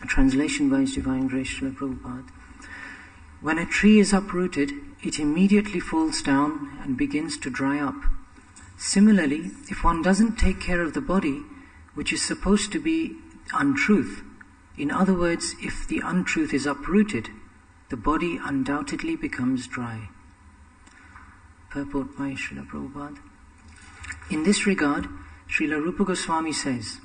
translation by His Divine Grace Srila Prabhupada. When a tree is uprooted, it immediately falls down and begins to dry up. Similarly, if one doesn't take care of the body, which is supposed to be untruth, in other words, if the untruth is uprooted, the body undoubtedly becomes dry. Purport by Srila Prabhupada. In this regard, Srila Rupa Goswami says,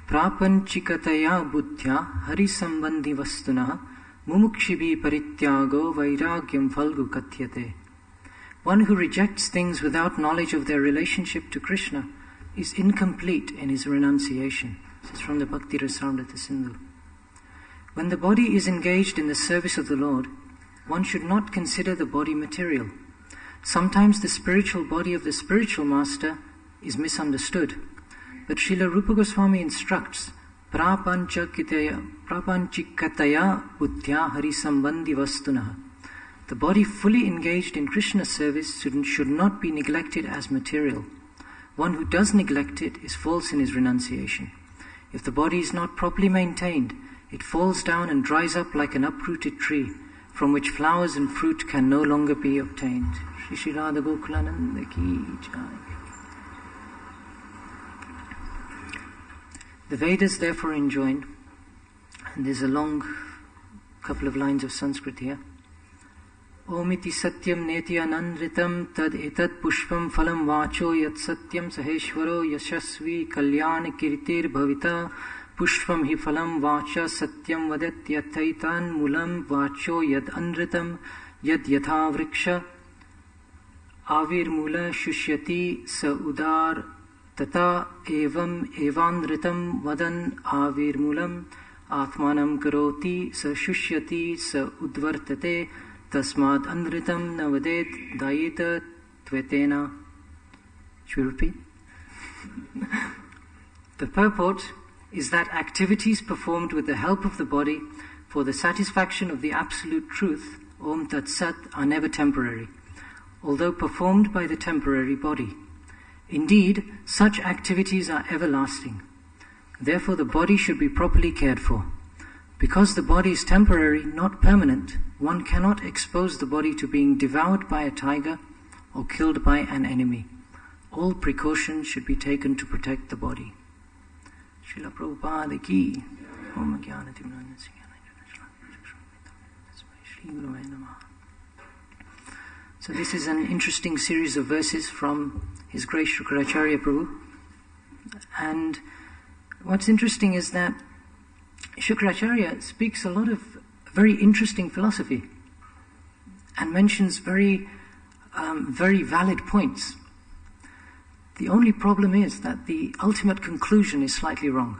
Prapanchikataya buddhya harisambandhi vastuna mumukshibi parityago vairagyam falgu katyate. One who rejects things without knowledge of their relationship to Krishna is incomplete in his renunciation. This is from the Bhakti Rasamrita Sindhu. When the body is engaged in the service of the Lord, one should not consider the body material. Sometimes the spiritual body of the spiritual master is misunderstood. But Srila Rupa Goswami instructs, Prapanchikataya buddhya harisambandhi vastuna. The body fully engaged in Krishna's service should not be neglected as material. One who does neglect it is false in his renunciation. If the body is not properly maintained, it falls down and dries up like an uprooted tree, from which flowers and fruit can no longer be obtained. Shri Shri Radha Gokulananda ki jai. The Vedas therefore enjoined, and there's a long couple of lines of Sanskrit here, Omiti satyam neti anandritam tad etat pushpam phalam vacho yat satyam saheshwaro yashasvi kalyan kirtir bhavita pushpam hi phalam vacha satyam vadat yathaitan mulam vacho yad anritam yad yatha vriksha avir mula shushyati sa udar tata evam evandritam vadan avir mulam atmanam karoti sa shushyati sa udvartate tasmad andritam navadet dayita tvetena. Should we repeat? The purport is that activities performed with the help of the body for the satisfaction of the absolute truth, Om Tat Sat, are never temporary, although performed by the temporary body. Indeed, such activities are everlasting. Therefore, the body should be properly cared for. Because the body is temporary, not permanent, one cannot expose the body to being devoured by a tiger or killed by an enemy. All precautions should be taken to protect the body. Srila Prabhupada ki. Om Jnana Timnana Shri Guruvaya Namaha. So this is an interesting series of verses from His Grace Shukracharya Prabhu. And what's interesting is that Shukracharya speaks a lot of very interesting philosophy and mentions very valid points. The only problem is that the ultimate conclusion is slightly wrong.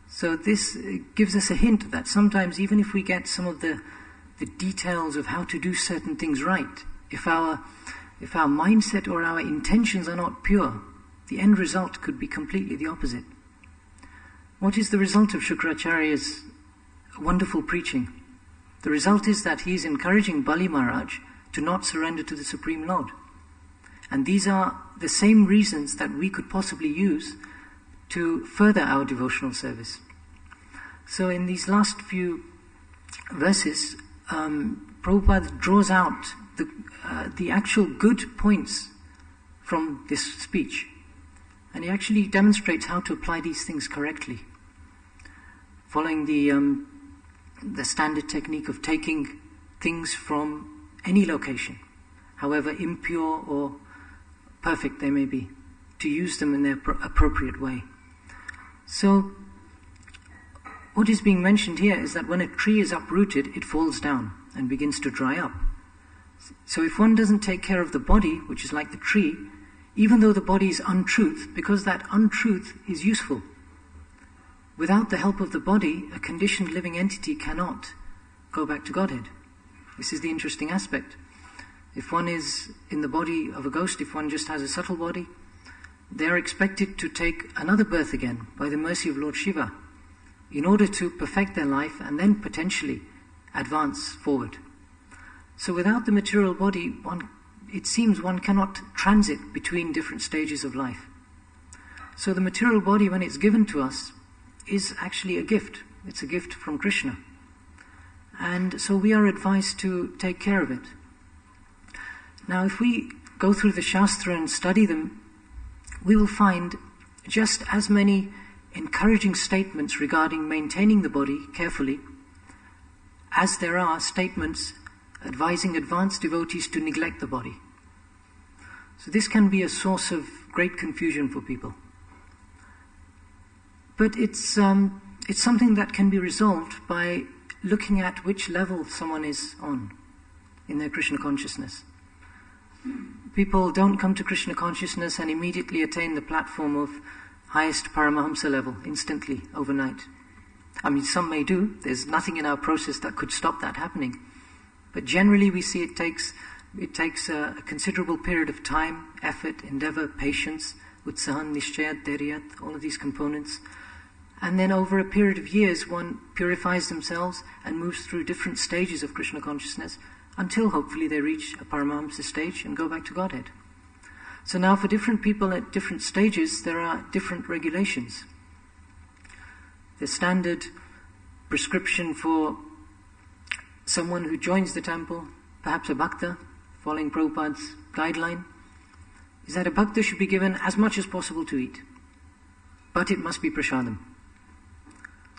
So this gives us a hint that sometimes even if we get some of the details of how to do certain things right, if our mindset or our intentions are not pure, the end result could be completely the opposite. What is the result of Shukracharya's wonderful preaching? The result is that he is encouraging Bali Maharaj to not surrender to the Supreme Lord. And these are the same reasons that we could possibly use to further our devotional service. So in these last few verses, Prabhupada draws out the actual good points from this speech. And he actually demonstrates how to apply these things correctly, following the standard technique of taking things from any location, however impure or perfect they may be, to use them in their appropriate way. So, what is being mentioned here is that when a tree is uprooted, it falls down and begins to dry up. So if one doesn't take care of the body, which is like the tree, even though the body is untruth, because that untruth is useful. Without the help of the body, a conditioned living entity cannot go back to Godhead. This is the interesting aspect. If one is in the body of a ghost, if one just has a subtle body, they are expected to take another birth again by the mercy of Lord Shiva in order to perfect their life and then potentially advance forward. So without the material body, it seems one cannot transit between different stages of life. So the material body, when it's given to us, is actually a gift. It's a gift from Krishna. And so we are advised to take care of it. Now, if we go through the Shastra and study them, we will find just as many encouraging statements regarding maintaining the body carefully as there are statements advising advanced devotees to neglect the body. So this can be a source of great confusion for people. But it's something that can be resolved by looking at which level someone is on in their Krishna consciousness. People don't come to Krishna consciousness and immediately attain the platform of highest Paramahamsa level instantly, overnight. I mean, some may do. There's nothing in our process that could stop that happening. But generally we see it takes a considerable period of time, effort, endeavor, patience, utsahan, nishchayat, dairyat, all of these components. And then over a period of years, one purifies themselves and moves through different stages of Krishna consciousness until hopefully they reach a Paramahamsa stage and go back to Godhead. So now for different people at different stages, there are different regulations. The standard prescription for someone who joins the temple, perhaps a bhakta, following Prabhupada's guideline, is that a bhakta should be given as much as possible to eat, but it must be prasadam.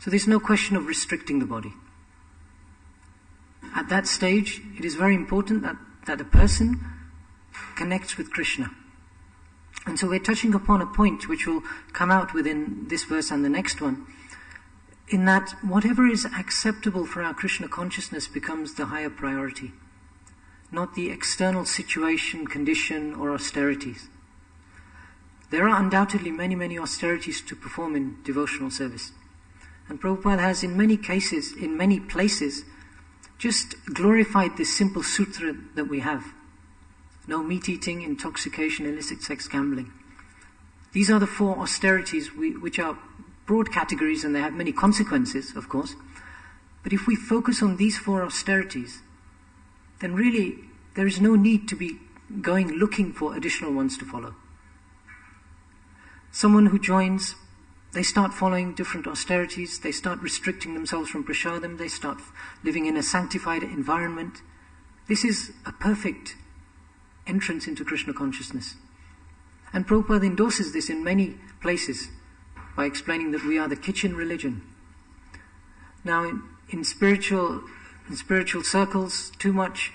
So there's no question of restricting the body. At that stage, it is very important that a person connects with Krishna. And so we're touching upon a point which will come out within this verse and the next one, in that whatever is acceptable for our Krishna consciousness becomes the higher priority, not the external situation, condition, or austerities. There are undoubtedly many, many austerities to perform in devotional service. And Prabhupada has in many cases, in many places, just glorified this simple sutra that we have. No meat eating, intoxication, illicit sex, gambling. These are the 4 austerities which are broad categories and they have many consequences, of course. But if we focus on these 4 austerities, then really there is no need to be going looking for additional ones to follow. Someone who joins, they start following different austerities, they start restricting themselves from prasadam, they start living in a sanctified environment. This is a perfect entrance into Krishna consciousness. And Prabhupada endorses this in many places by explaining that we are the kitchen religion. Now in spiritual circles, too much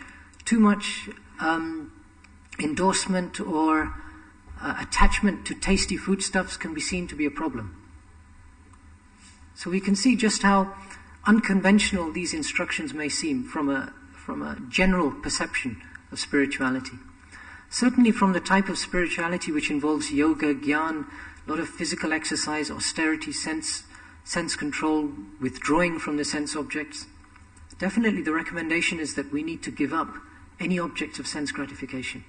endorsement or attachment to tasty foodstuffs can be seen to be a problem. So we can see just how unconventional these instructions may seem from a general perception of spirituality. Certainly from the type of spirituality which involves yoga, jnana, a lot of physical exercise, austerity, sense control, withdrawing from the sense objects. Definitely the recommendation is that we need to give up any objects of sense gratification.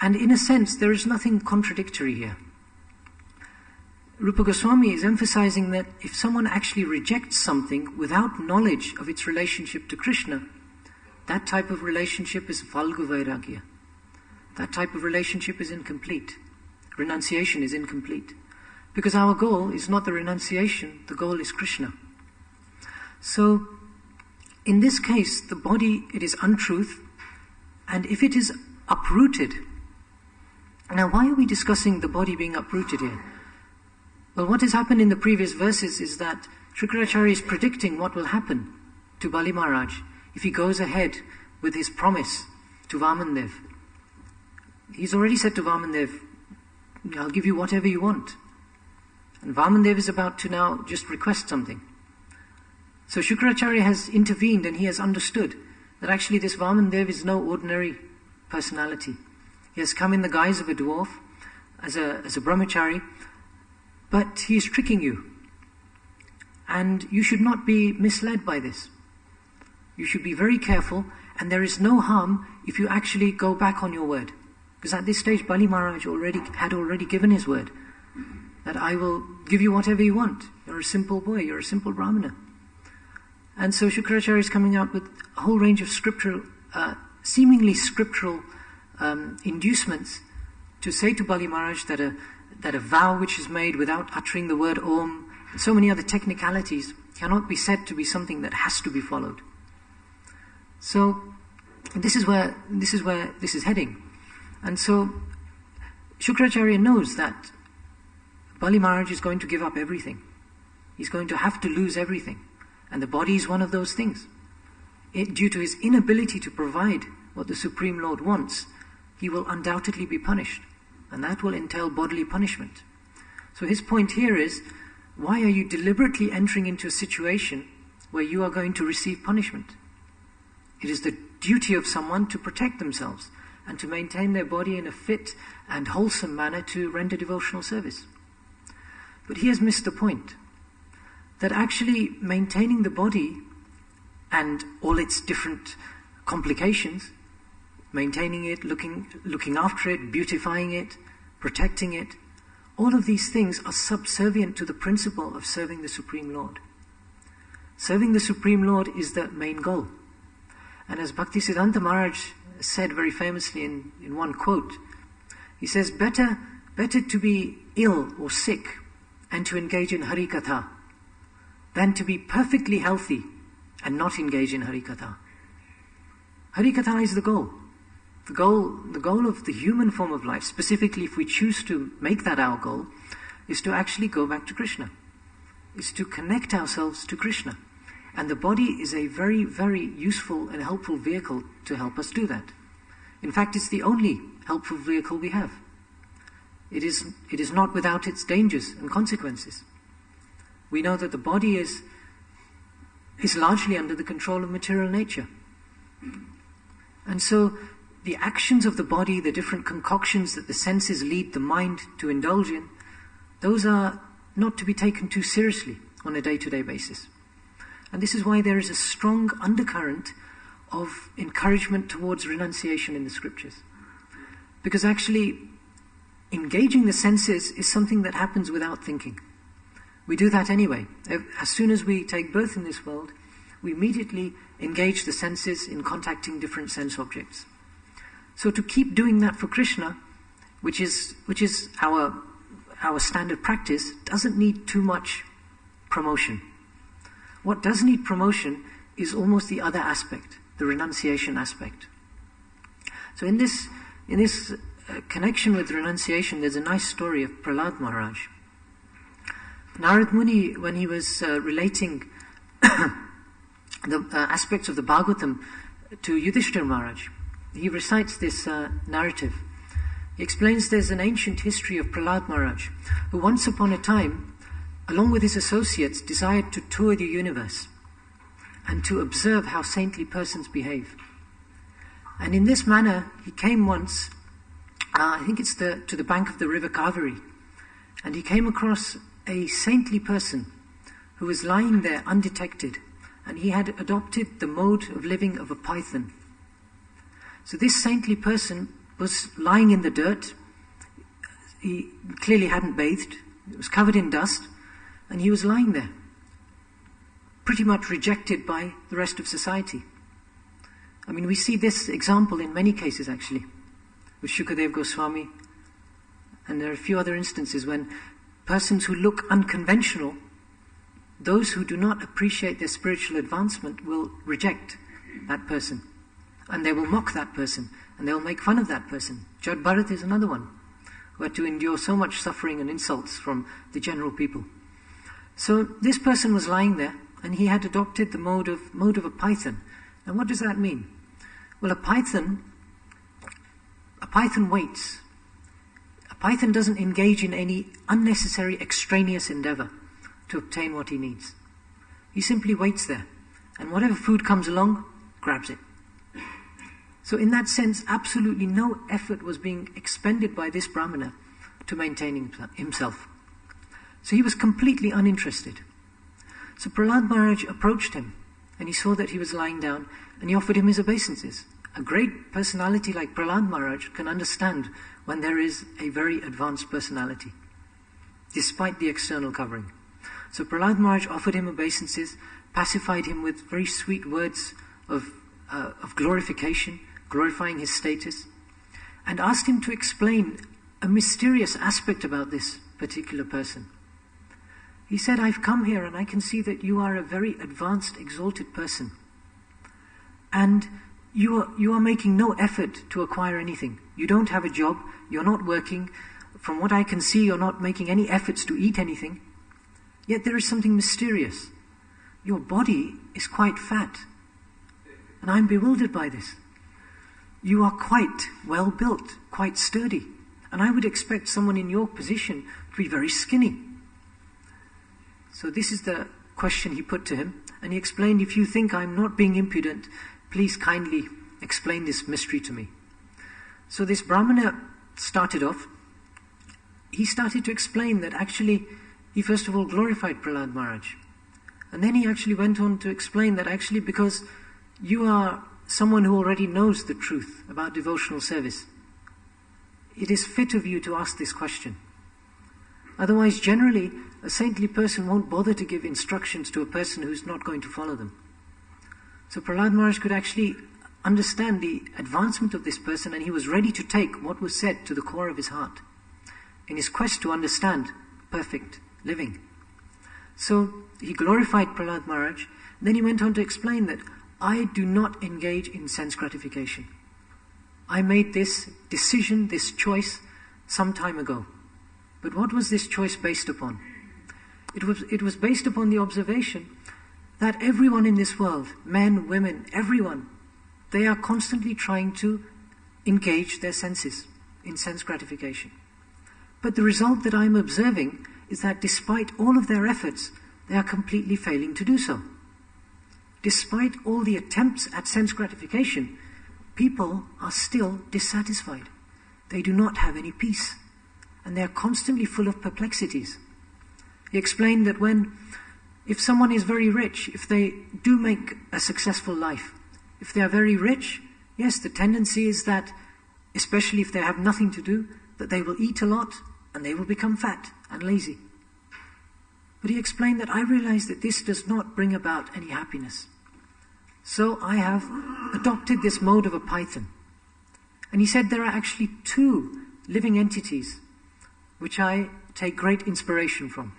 And in a sense, there is nothing contradictory here. Rupa Goswami is emphasizing that if someone actually rejects something without knowledge of its relationship to Krishna, that type of relationship is Falgu Vairagya. That type of relationship is incomplete. Renunciation is incomplete. Because our goal is not the renunciation, the goal is Krishna. So, in this case, the body, it is untruth, and if it is uprooted. Now, why are we discussing the body being uprooted here? Well, what has happened in the previous verses is that Shukracharya is predicting what will happen to Bali Maharaj if he goes ahead with his promise to Vamandev. He's already said to Vamandev, I'll give you whatever you want. And Vamandev is about to now just request something. So Shukracharya has intervened and he has understood that actually this Vamandev is no ordinary personality. He has come in the guise of a dwarf, as a brahmachari, but he is tricking you. And you should not be misled by this. You should be very careful, and there is no harm if you actually go back on your word. Because at this stage, Bali Maharaj had already given his word, that I will give you whatever you want. You're a simple boy, you're a simple brahmana. And so Shukracharya is coming out with a whole range of scriptural, seemingly scriptural inducements to say to Bali Maharaj that a vow which is made without uttering the word Om so many other technicalities cannot be said to be something that has to be followed. So this is where this is heading. And so Shukracharya knows that Bali Maharaj is going to give up everything. He's going to have to lose everything. And the body is one of those things. Due to his inability to provide what the Supreme Lord wants, he will undoubtedly be punished. And that will entail bodily punishment. So his point here is, why are you deliberately entering into a situation where you are going to receive punishment? It is the duty of someone to protect themselves and to maintain their body in a fit and wholesome manner to render devotional service. But he has missed the point that actually maintaining the body and all its different complications, maintaining it, looking after it, beautifying it, protecting it, all of these things are subservient to the principle of serving the Supreme Lord. Serving the Supreme Lord is the main goal. And as Bhaktisiddhanta Maharaj said very famously in one quote, he says, better to be ill or sick and to engage in Harikatha than to be perfectly healthy and not engage in Harikatha. Harikatha is the goal. The goal of the human form of life, specifically if we choose to make that our goal, is to actually go back to Krishna. Is to connect ourselves to Krishna. And the body is a very, very useful and helpful vehicle to help us do that. In fact, it's the only helpful vehicle we have. It is not without its dangers and consequences. We know that the body is largely under the control of material nature. And so the actions of the body, the different concoctions that the senses lead the mind to indulge in, those are not to be taken too seriously on a day-to-day basis. And this is why there is a strong undercurrent of encouragement towards renunciation in the scriptures. Because actually, engaging the senses is something that happens without thinking. We do that anyway. As soon as we take birth in this world, we immediately engage the senses in contacting different sense objects. So to keep doing that for Krishna, which is our standard practice, doesn't need too much promotion. What does need promotion is almost the other aspect, the renunciation aspect. So in this connection with renunciation, there's a nice story of Prahlad Maharaj. Narad Muni, when he was relating the aspects of the Bhagavatam to Yudhishthira Maharaj, he recites this narrative. He explains there's an ancient history of Prahlad Maharaj, who once upon a time, along with his associates, desired to tour the universe and to observe how saintly persons behave. And in this manner, he came once, I think it's to the bank of the river Kaveri, and he came across a saintly person who was lying there undetected, and he had adopted the mode of living of a python. So this saintly person was lying in the dirt. He clearly hadn't bathed. It was covered in dust, and he was lying there, pretty much rejected by the rest of society. I mean, we see this example in many cases actually, with Shukadev Goswami, and there are a few other instances when persons who look unconventional, those who do not appreciate their spiritual advancement will reject that person, and they will mock that person, and they will make fun of that person. Jad Bharat is another one, who had to endure so much suffering and insults from the general people. So this person was lying there, and he had adopted the mode of a python. And what does that mean? Well, a python waits. A python doesn't engage in any unnecessary extraneous endeavor to obtain what he needs. He simply waits there, and whatever food comes along, grabs it. So in that sense, absolutely no effort was being expended by this Brahmana to maintain himself. So he was completely uninterested. So Prahlad Maharaj approached him, and he saw that he was lying down, and he offered him his obeisances. A great personality like Prahlad Maharaj can understand when there is a very advanced personality, despite the external covering. So Prahlad Maharaj offered him obeisances, pacified him with very sweet words of glorification, glorifying his status, and asked him to explain a mysterious aspect about this particular person. He said, I've come here and I can see that you are a very advanced, exalted person. And you are making no effort to acquire anything. You don't have a job, you're not working. From what I can see, you're not making any efforts to eat anything. Yet there is something mysterious. Your body is quite fat. And I'm bewildered by this. You are quite well built, quite sturdy. And I would expect someone in your position to be very skinny. So this is the question he put to him. And he explained, if you think I'm not being impudent, please kindly explain this mystery to me. So this Brahmana started off. He started to explain that actually, he first of all glorified Prahlad Maharaj. And then he actually went on to explain that actually because you are someone who already knows the truth about devotional service, it is fit of you to ask this question. Otherwise, generally, a saintly person won't bother to give instructions to a person who's not going to follow them. So Prahlad Maharaj could actually understand the advancement of this person, and he was ready to take what was said to the core of his heart in his quest to understand perfect living. So he glorified Prahlad Maharaj. Then he went on to explain that I do not engage in sense gratification. I made this decision, this choice, some time ago. But what was this choice based upon? It was based upon the observation that everyone in this world, men, women, everyone, they are constantly trying to engage their senses in sense gratification. But the result that I'm observing is that despite all of their efforts, they are completely failing to do so. Despite all the attempts at sense gratification, people are still dissatisfied. They do not have any peace, and they are constantly full of perplexities. He explained that if someone is very rich, if they do make a successful life, if they are very rich, yes, the tendency is that, especially if they have nothing to do, that they will eat a lot and they will become fat and lazy. But he explained that I realize that this does not bring about any happiness. So I have adopted this mode of a python. And he said there are actually two living entities which I take great inspiration from.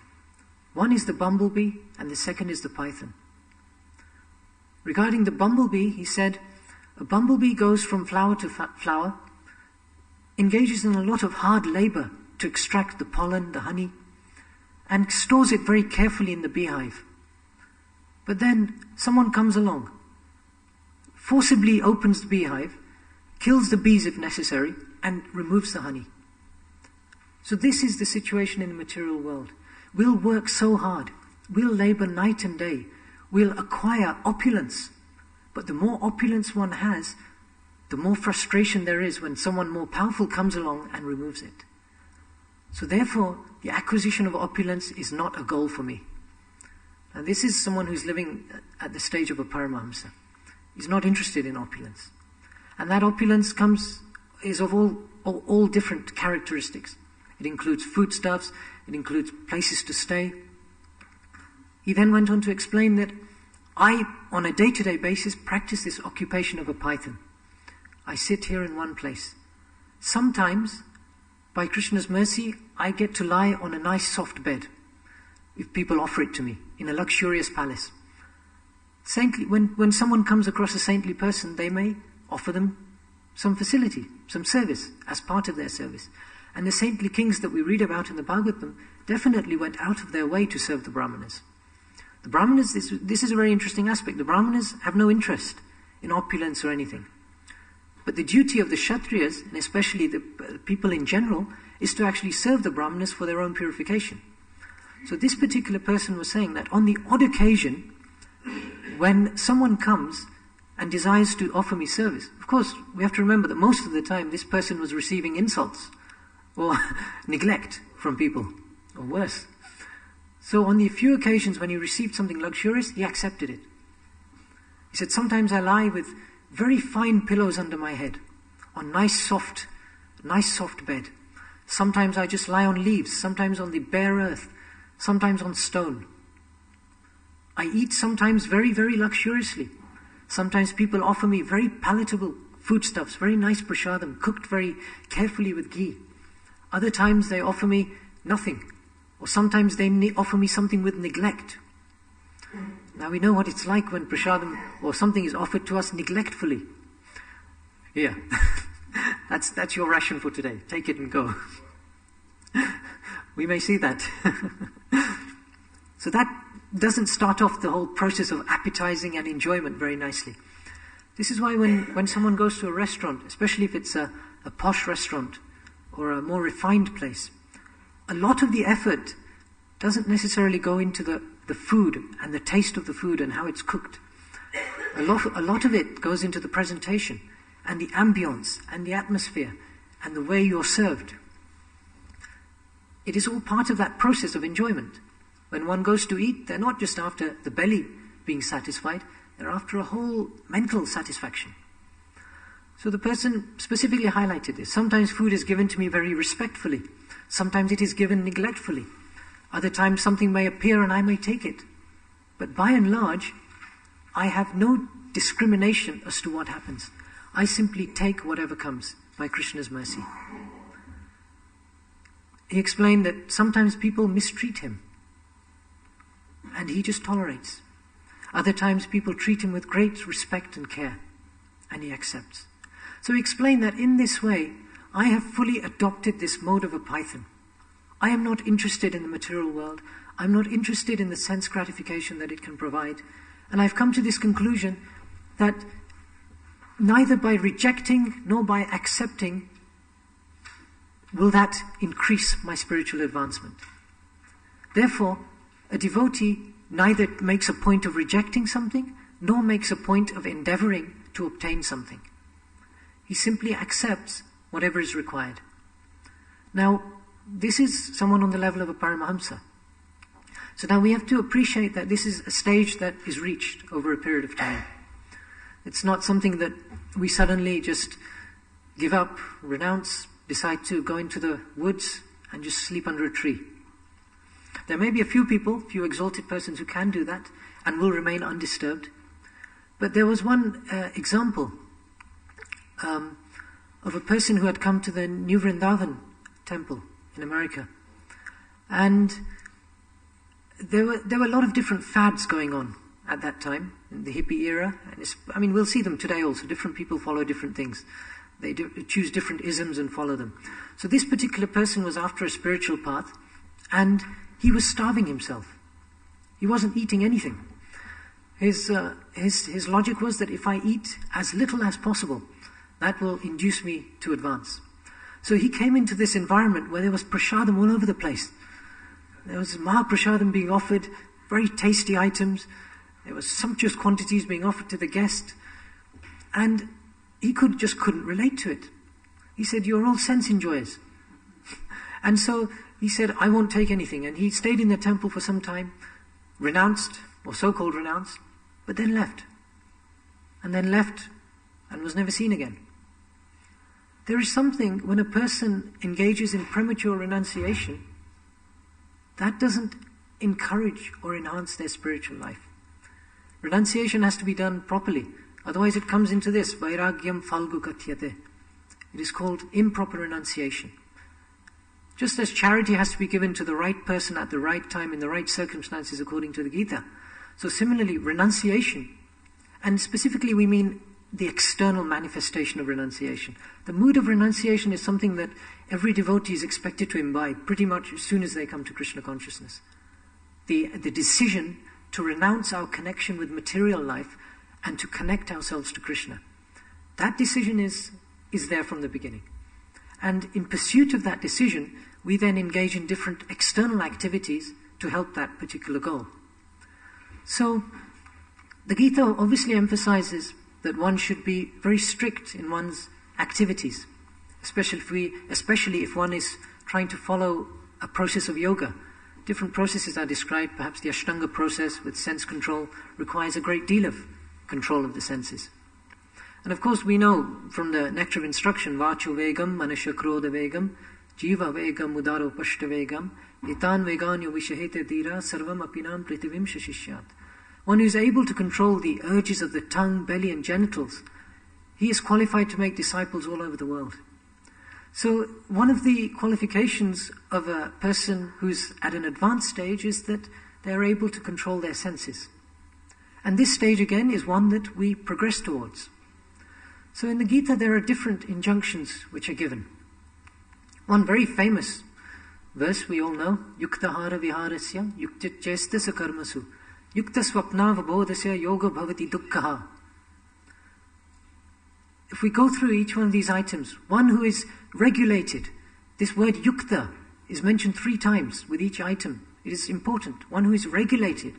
One is the bumblebee and the second is the python. Regarding the bumblebee, he said, a bumblebee goes from flower to flower, engages in a lot of hard labor to extract the pollen, the honey, and stores it very carefully in the beehive. But then someone comes along, forcibly opens the beehive, kills the bees if necessary, and removes the honey. So this is the situation in the material world. We'll work so hard, we'll labor night and day, we'll acquire opulence. But the more opulence one has, the more frustration there is when someone more powerful comes along and removes it. So therefore, the acquisition of opulence is not a goal for me. And this is someone who's living at the stage of a Paramahamsa. He's not interested in opulence. And that opulence is of all different characteristics. It includes foodstuffs, it includes places to stay. He then went on to explain that I, on a day-to-day basis, practice this occupation of a python. I sit here in one place. Sometimes, by Krishna's mercy, I get to lie on a nice soft bed, if people offer it to me, in a luxurious palace. Saintly, when someone comes across a saintly person, they may offer them some facility, some service, as part of their service. And the saintly kings that we read about in the Bhagavatam definitely went out of their way to serve the Brahmanas. The Brahmanas, this is a very interesting aspect. The Brahmanas have no interest in opulence or anything. But the duty of the Kshatriyas, and especially the people in general, is to actually serve the Brahmanas for their own purification. So this particular person was saying that on the odd occasion, when someone comes and desires to offer me service, of course, we have to remember that most of the time this person was receiving insults or neglect from people, or worse. So on the few occasions when he received something luxurious, he accepted it. He said, sometimes I lie with very fine pillows under my head, on nice soft bed. Sometimes I just lie on leaves, sometimes on the bare earth, sometimes on stone. I eat sometimes very, very luxuriously. Sometimes people offer me very palatable foodstuffs, very nice prasadam, cooked very carefully with ghee. Other times they offer me nothing, Or sometimes they offer me something with neglect. Now we know what it's like when prasadam or something is offered to us neglectfully. Yeah, that's your ration for today. Take it and go. We may see that. So that doesn't start off the whole process of appetizing and enjoyment very nicely. This is why when someone goes to a restaurant, especially if it's a posh restaurant or a more refined place, a lot of the effort doesn't necessarily go into the food and the taste of the food and how it's cooked. A lot of it goes into the presentation and the ambience and the atmosphere and the way you're served. It is all part of that process of enjoyment. When one goes to eat, they're not just after the belly being satisfied, they're after a whole mental satisfaction. So the person specifically highlighted this. Sometimes food is given to me very respectfully. Sometimes it is given neglectfully. Other times something may appear and I may take it. But by and large, I have no discrimination as to what happens. I simply take whatever comes by Krishna's mercy. He explained that sometimes people mistreat him and he just tolerates. Other times people treat him with great respect and care and he accepts. So he explained that in this way, I have fully adopted this mode of a python. I am not interested in the material world. I'm not interested in the sense gratification that it can provide. And I've come to this conclusion that neither by rejecting nor by accepting will that increase my spiritual advancement. Therefore, a devotee neither makes a point of rejecting something nor makes a point of endeavoring to obtain something. He simply accepts whatever is required. Now, this is someone on the level of a Paramahamsa. So now we have to appreciate that this is a stage that is reached over a period of time. It's not something that we suddenly just give up, renounce, decide to go into the woods and just sleep under a tree. There may be a few people, few exalted persons who can do that and will remain undisturbed. But there was one example of a person who had come to the New Vrindavan temple in America. And there were a lot of different fads going on at that time, in the hippie era. And we'll see them today also. Different people follow different things. They choose different isms and follow them. So this particular person was after a spiritual path, and he was starving himself. He wasn't eating anything. His logic was that if I eat as little as possible, that will induce me to advance. So he came into this environment where there was prasadam all over the place. There was Mahaprasadam being offered, very tasty items. There was sumptuous quantities being offered to the guest. And he couldn't relate to it. He said, "You're all sense enjoyers." And so he said, "I won't take anything." And he stayed in the temple for some time, renounced, or so-called renounced, but then left. And then left and was never seen again. There is something, when a person engages in premature renunciation, that doesn't encourage or enhance their spiritual life. Renunciation has to be done properly. Otherwise it comes into this, vairagyam falgu katyate. It is called improper renunciation. Just as charity has to be given to the right person at the right time in the right circumstances according to the Gita. So similarly, renunciation, and specifically we mean the external manifestation of renunciation. The mood of renunciation is something that every devotee is expected to imbibe pretty much as soon as they come to Krishna consciousness. The decision to renounce our connection with material life and to connect ourselves to Krishna. That decision is there from the beginning. And in pursuit of that decision, we then engage in different external activities to help that particular goal. So, the Gita obviously emphasizes that one should be very strict in one's activities, especially if one is trying to follow a process of yoga. Different processes are described. Perhaps the Ashtanga process with sense control requires a great deal of control of the senses. And of course we know from the nectar of instruction, Vacho Vegam, Manasya Krodha Vegam, Jiva Vegam, Udaro Pashta Vegam, Itan Veganyo Vishahete Dira, Sarvam Apinam Pritivim Shashishyat. One who is able to control the urges of the tongue, belly and genitals, he is qualified to make disciples all over the world. So one of the qualifications of a person who's at an advanced stage is that they're able to control their senses. And this stage again is one that we progress towards. So in the Gita there are different injunctions which are given. One very famous verse we all know, Yuktahara viharasya yuktachesta sakarmasu yukta swapnavabodhasya yoga bhavati dukkha. If we go through each one of these items, one who is regulated, this word yukta is mentioned 3 times with each item. It is important. One who is regulated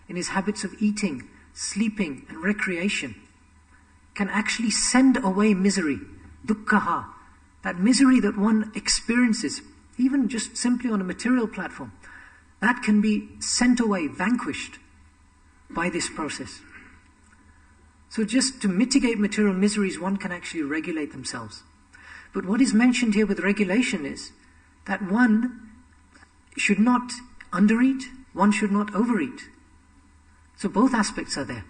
in his habits of eating, sleeping and recreation can actually send away misery, dukkha, that misery that one experiences, even just simply on a material platform, that can be sent away, vanquished by this process. So just to mitigate material miseries, one can actually regulate themselves. But what is mentioned here with regulation is that one should not undereat, one should not overeat. So both aspects are there.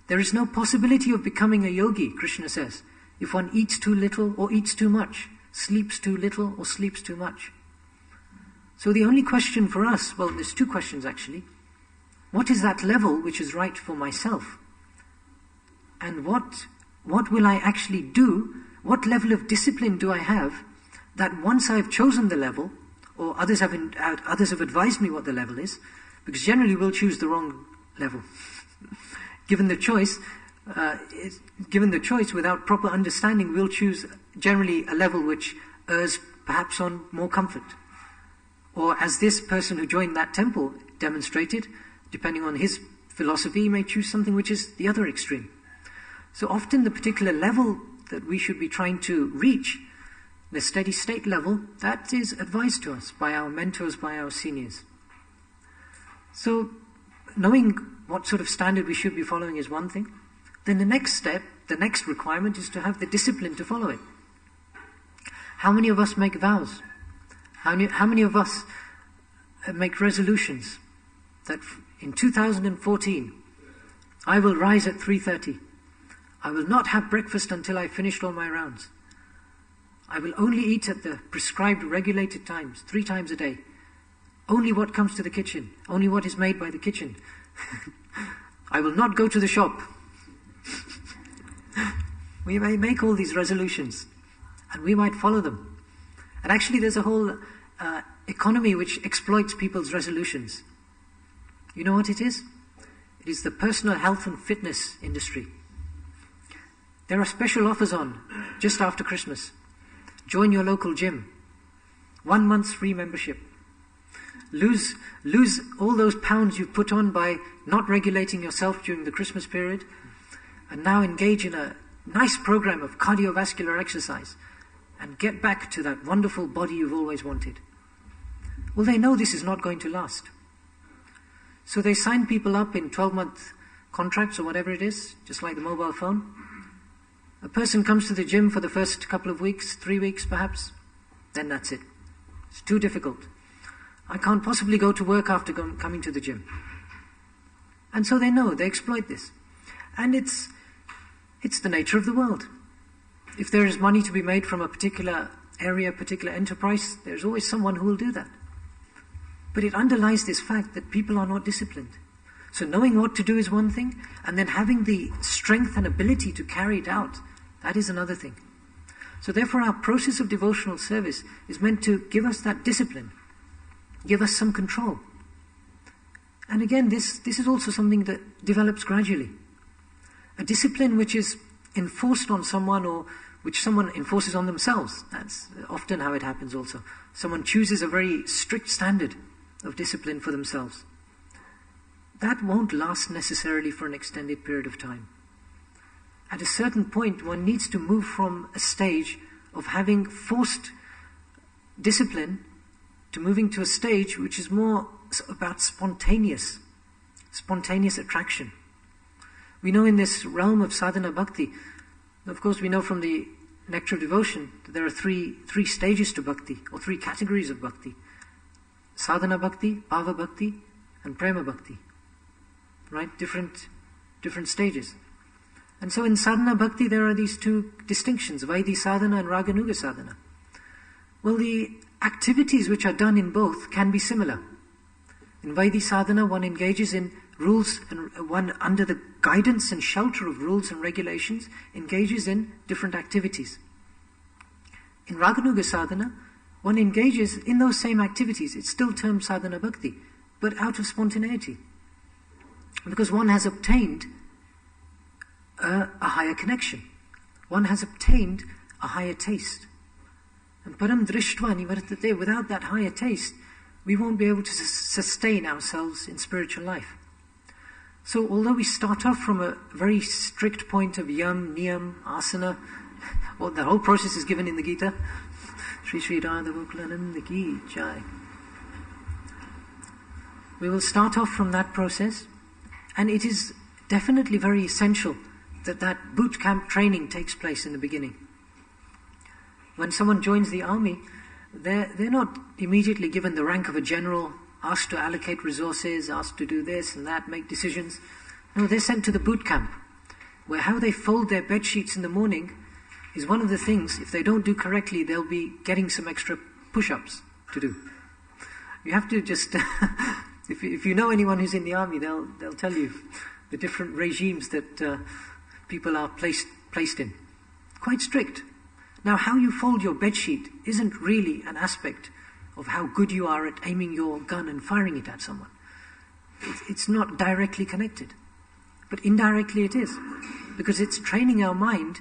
There is no possibility of becoming a yogi, Krishna says, if one eats too little or eats too much, sleeps too little or sleeps too much. So the only question for us, well, there's 2 questions actually. What is that level which is right for myself? And what will I actually do? What level of discipline do I have that once I've chosen the level, or others have advised me what the level is, because generally we'll choose the wrong level. Given the choice without proper understanding, we'll choose generally a level which errs perhaps on more comfort. Or as this person who joined that temple demonstrated, depending on his philosophy, he may choose something which is the other extreme. So often the particular level that we should be trying to reach, the steady state level, that is advised to us by our mentors, by our seniors. So knowing what sort of standard we should be following is one thing. Then the next step, the next requirement is to have the discipline to follow it. How many of us make vows? How many of us make resolutions that in 2014 I will rise at 3:30. I will not have breakfast until I've finished all my rounds. I will only eat at the prescribed regulated times, 3 times a day. Only what comes to the kitchen, only what is made by the kitchen. I will not go to the shop. We may make all these resolutions and we might follow them. And actually there's a whole economy which exploits people's resolutions. You know what it is? It is the personal health and fitness industry. There are special offers on just after Christmas. Join your local gym. 1 month's free membership. Lose all those pounds you've put on by not regulating yourself during the Christmas period, and now engage in a nice program of cardiovascular exercise and get back to that wonderful body you've always wanted. Well, they know this is not going to last. So they sign people up in 12-month contracts or whatever it is, just like the mobile phone. A person comes to the gym for the first couple of weeks, 3 weeks perhaps, then that's it. It's too difficult. I can't possibly go to work after coming to the gym. And so they know, they exploit this. And it's the nature of the world. If there is money to be made from a particular area, particular enterprise, there's always someone who will do that. But it underlies this fact that people are not disciplined. So knowing what to do is one thing, and then having the strength and ability to carry it out, that is another thing. So therefore our process of devotional service is meant to give us that discipline, give us some control. And again, this is also something that develops gradually. A discipline which is enforced on someone or which someone enforces on themselves, that's often how it happens also. Someone chooses a very strict standard of discipline for themselves. That won't last necessarily for an extended period of time. At a certain point, one needs to move from a stage of having forced discipline to moving to a stage which is more about spontaneous attraction. We know in this realm of sadhana bhakti, of course we know from the Nectar of Devotion that there are three stages to bhakti, or 3 categories of bhakti. Sadhana bhakti, bhava bhakti, and prema bhakti. Right? Different stages. And so in sadhana bhakti there are these 2 distinctions, Vaidhi sadhana and Raganuga sadhana. Well, the activities which are done in both can be similar. In Vaidhi sadhana, one engages in rules, and one, under the guidance and shelter of rules and regulations, engages in different activities. In Raganuga sadhana, one engages in those same activities. It's still termed sadhana bhakti, but out of spontaneity. Because one has obtained a higher connection. One has obtained a higher taste. And param drishtva nivartate, without that higher taste, we won't be able to sustain ourselves in spiritual life. So although we start off from a very strict point of yam, niyam, asana, well, the whole process is given in the Gita. Sri Sri Radha Gokulananda Ki Jai. We will start off from that process, and it is definitely very essential that that boot camp training takes place in the beginning. When someone joins the army, they're not immediately given the rank of a general, asked to allocate resources, asked to do this and that, make decisions. No, they're sent to the boot camp, where how they fold their bed sheets in the morning is one of the things. If they don't do correctly, they'll be getting some extra push-ups to do. You have to just, if you know anyone who's in the army, they'll tell you the different regimes that people are placed in. Quite strict. Now, how you fold your bedsheet isn't really an aspect of how good you are at aiming your gun and firing it at someone. It's not directly connected. But indirectly it is. Because it's training our mind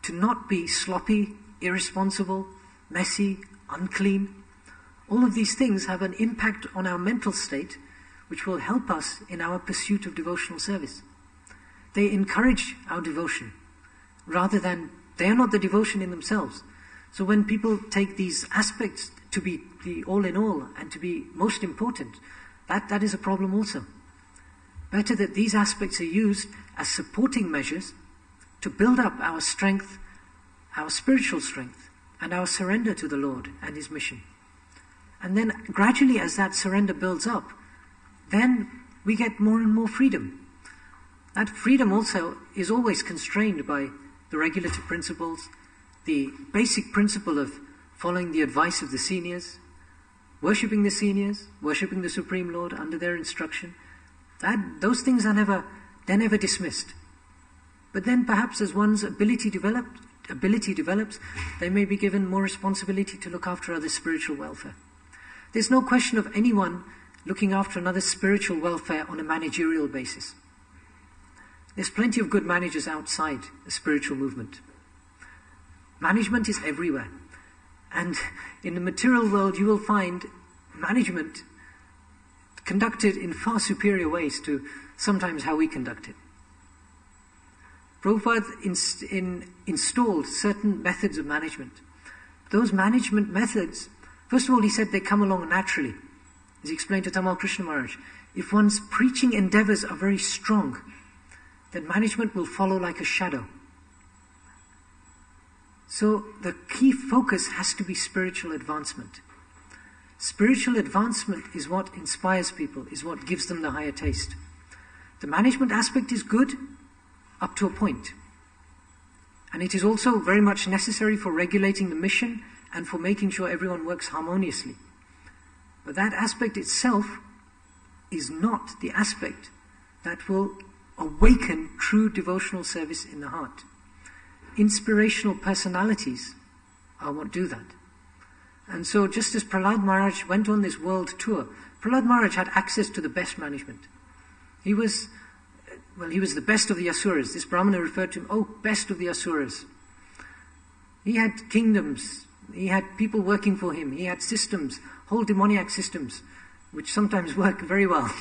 to not be sloppy, irresponsible, messy, unclean. All of these things have an impact on our mental state, which will help us in our pursuit of devotional service. They encourage our devotion, rather than, they are not the devotion in themselves. So when people take these aspects to be the all in all and to be most important, that is a problem also. Better that these aspects are used as supporting measures to build up our strength, our spiritual strength, and our surrender to the Lord and His mission. And then gradually, as that surrender builds up, then we get more and more freedom. That freedom also is always constrained by the regulative principles, the basic principle of following the advice of the seniors, worshipping the seniors, worshipping the Supreme Lord under their instruction. Those things are never dismissed. But then perhaps as one's ability develops, they may be given more responsibility to look after others' spiritual welfare. There's no question of anyone looking after another's spiritual welfare on a managerial basis. There's plenty of good managers outside the spiritual movement. Management is everywhere. And in the material world, you will find management conducted in far superior ways to sometimes how we conduct it. Prabhupada installed certain methods of management. Those management methods, first of all, he said they come along naturally. As he explained to Tamal Krishna Maharaj, if one's preaching endeavors are very strong, then management will follow like a shadow. So the key focus has to be spiritual advancement. Spiritual advancement is what inspires people, is what gives them the higher taste. The management aspect is good up to a point. And it is also very much necessary for regulating the mission and for making sure everyone works harmoniously. But that aspect itself is not the aspect that will awaken true devotional service in the heart. Inspirational personalities are what do that. And so just as Prahlad Maharaj went on this world tour, Prahlad Maharaj had access to the best management. He was the best of the Asuras. This Brahmana referred to him, best of the Asuras. He had kingdoms, he had people working for him, he had systems, whole demoniac systems, which sometimes work very well.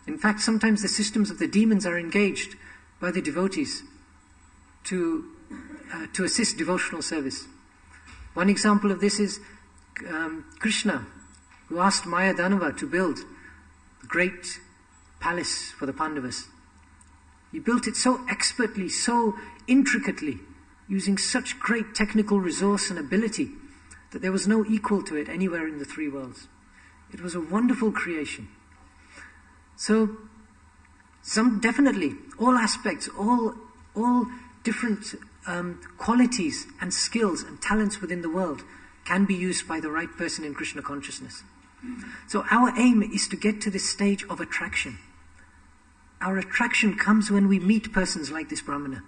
In fact, sometimes the systems of the demons are engaged by the devotees to assist devotional service. One example of this is Krishna, who asked Maya Danava to build a great palace for the Pandavas. He built it so expertly, so intricately, using such great technical resource and ability that there was no equal to it anywhere in the three worlds. It was a wonderful creation. So, definitely, all aspects, all different qualities and skills and talents within the world can be used by the right person in Krishna consciousness. So our aim is to get to this stage of attraction. Our attraction comes when we meet persons like this Brahmana.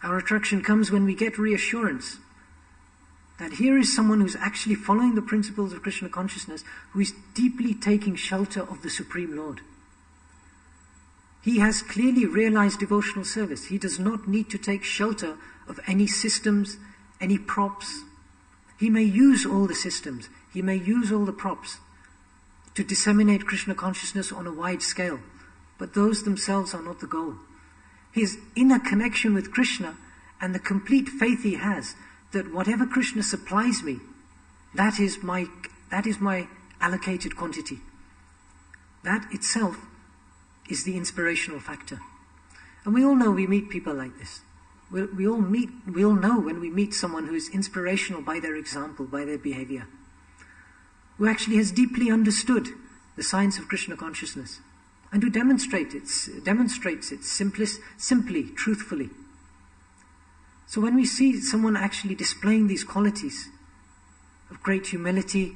Our attraction comes when we get reassurance that here is someone who's actually following the principles of Krishna consciousness, who is deeply taking shelter of the Supreme Lord. He has clearly realized devotional service. He does not need to take shelter of any systems, any props. He may use all the systems, he may use all the props to disseminate Krishna consciousness on a wide scale, but those themselves are not the goal. His inner connection with Krishna and the complete faith he has that whatever Krishna supplies me, that is my allocated quantity. That itself is the inspirational factor. And we all know we meet people like this. We all know when we meet someone who is inspirational by their example, by their behavior, who actually has deeply understood the science of Krishna consciousness, and who demonstrates it simply, truthfully. So when we see someone actually displaying these qualities of great humility,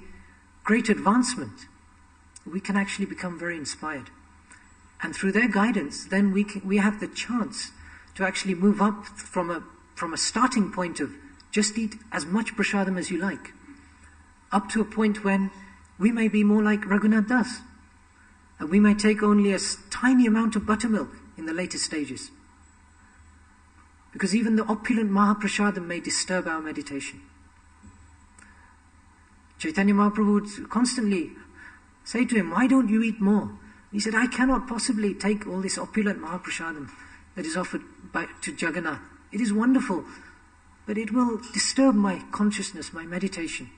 great advancement, we can actually become very inspired. And through their guidance, then we have the chance to actually move up from a starting point of just eat as much prasadam as you like, up to a point when we may be more like Raghunath Das. And we may take only a tiny amount of buttermilk in the later stages. Because even the opulent Mahaprasadam may disturb our meditation. Chaitanya Mahaprabhu would constantly say to him, "Why don't you eat more?" He said, "I cannot possibly take all this opulent Mahaprasadam that is offered to Jagannath. It is wonderful, but it will disturb my consciousness, my meditation.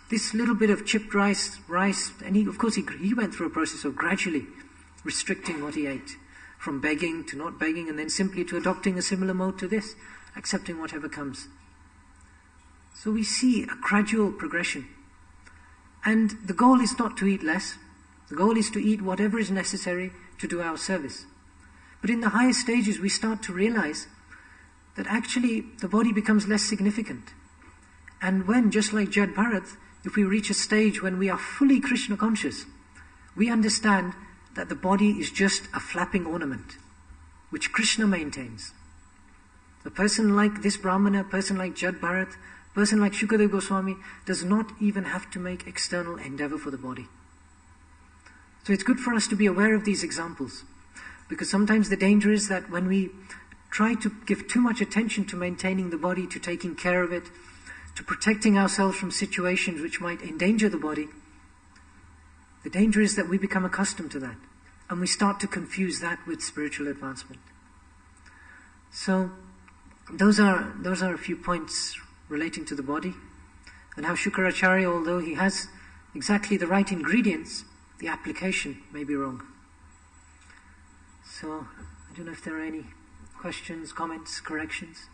This little bit of chipped rice, and he went through a process of gradually restricting what he ate, from begging to not begging, and then simply to adopting a similar mode to this, accepting whatever comes. So we see a gradual progression. And the goal is not to eat less. The goal is to eat whatever is necessary to do our service. But in the higher stages, we start to realize that actually the body becomes less significant. And when, just like Jad Bharat, if we reach a stage when we are fully Krishna conscious, we understand that the body is just a flapping ornament, which Krishna maintains. A person like this Brahmana, a person like Jad Bharat, a person like Shukadeva Goswami, does not even have to make external endeavor for the body. So it's good for us to be aware of these examples, because sometimes the danger is that when we try to give too much attention to maintaining the body, to taking care of it, to protecting ourselves from situations which might endanger the body, the danger is that we become accustomed to that, and we start to confuse that with spiritual advancement. So those are a few points relating to the body, and how Shukracharya, although he has exactly the right ingredients, the application may be wrong. So I don't know if there are any questions, comments, corrections.